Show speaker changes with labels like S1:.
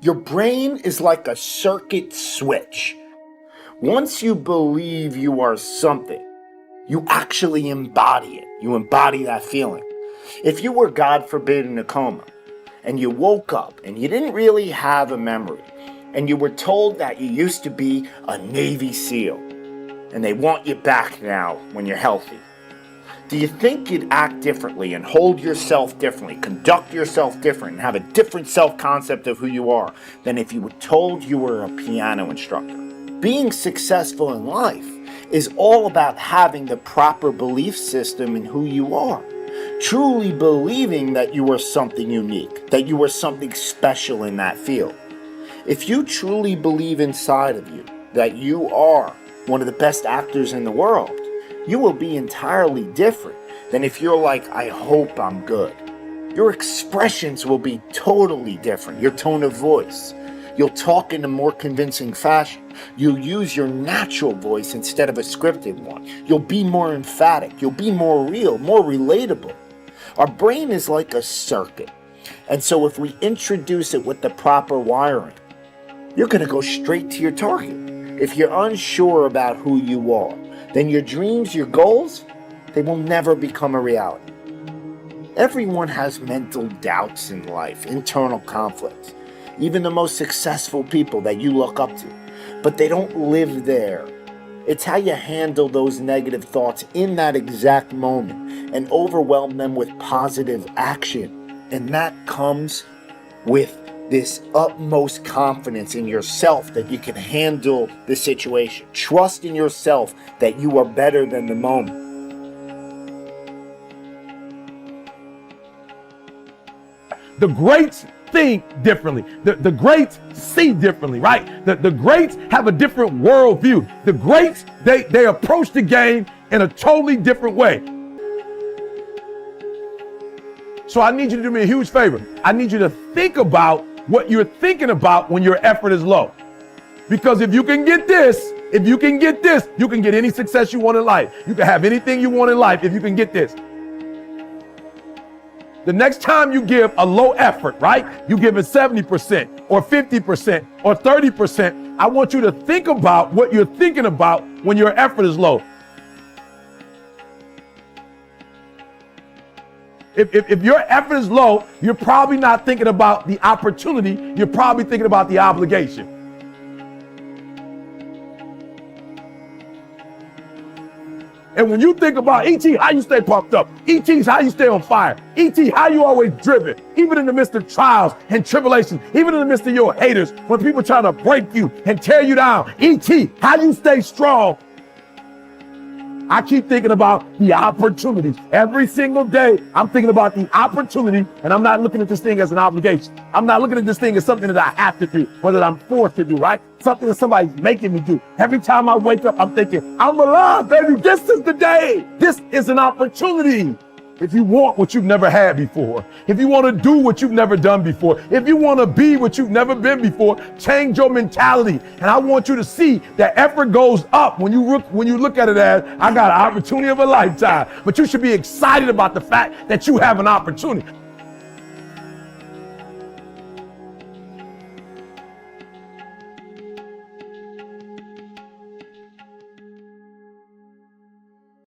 S1: Your brain is like a circuit switch. Once you believe you are something, you actually embody it. You embody that feeling. If you were, God forbid, in a coma, and you woke up and you didn't really have a memory, and you were told that you used to be a Navy SEAL, and they want you back now when you're healthy, do you think you'd act differently and hold yourself differently, conduct yourself different, and have a different self-concept of who you are than if you were told you were a piano instructor? Being successful in life is all about having the proper belief system in who you are. Truly believing that you are something unique, that you are something special in that field. If you truly believe inside of you that you are one of the best actors in the world, you will be entirely different than if you're like, I hope I'm good. Your expressions will be totally different. Your tone of voice. You'll talk in a more convincing fashion. You'll use your natural voice instead of a scripted one. You'll be more emphatic. You'll be more real, more relatable. Our brain is like a circuit. And so if we introduce it with the proper wiring, you're going to go straight to your target. If you're unsure about who you are, then your dreams, your goals, they will never become a reality. Everyone has mental doubts in life, internal conflicts. Even the most successful people that you look up to, but they don't live there. It's how you handle those negative thoughts in that exact moment and overwhelm them with positive action. And that comes with this utmost confidence in yourself that you can handle the situation. Trust in yourself that you are better than the moment.
S2: The greats think differently. The greats see differently, right? The greats have a different worldview. The greats, they approach the game in a totally different way. So I need you to do me a huge favor. I need you to think about what you're thinking about when your effort is low. Because if you can get this, you can get any success you want in life. You can have anything you want in life if you can get this. The next time you give a low effort, right? You give it 70% or 50% or 30%. I want you to think about what you're thinking about when your effort is low. If your effort is low, you're probably not thinking about the opportunity. You're probably thinking about the obligation. And when you think about E.T., how you stay pumped up. E.T.'s how you stay on fire. E.T., how you always driven, even in the midst of trials and tribulations, even in the midst of your haters, when people try to break you and tear you down. E.T., how you stay strong. I keep thinking about the opportunities. Every single day, I'm thinking about the opportunity, and I'm not looking at this thing as an obligation. I'm not looking at this thing as something that I have to do, or that I'm forced to do, right? Something that somebody's making me do. Every time I wake up, I'm thinking, I'm alive, baby. This is the day. This is an opportunity. If you want what you've never had before, if you want to do what you've never done before, if you want to be what you've never been before, change your mentality. And I want you to see that effort goes up when you look at it as, I got an opportunity of a lifetime. But you should be excited about the fact that you have an opportunity.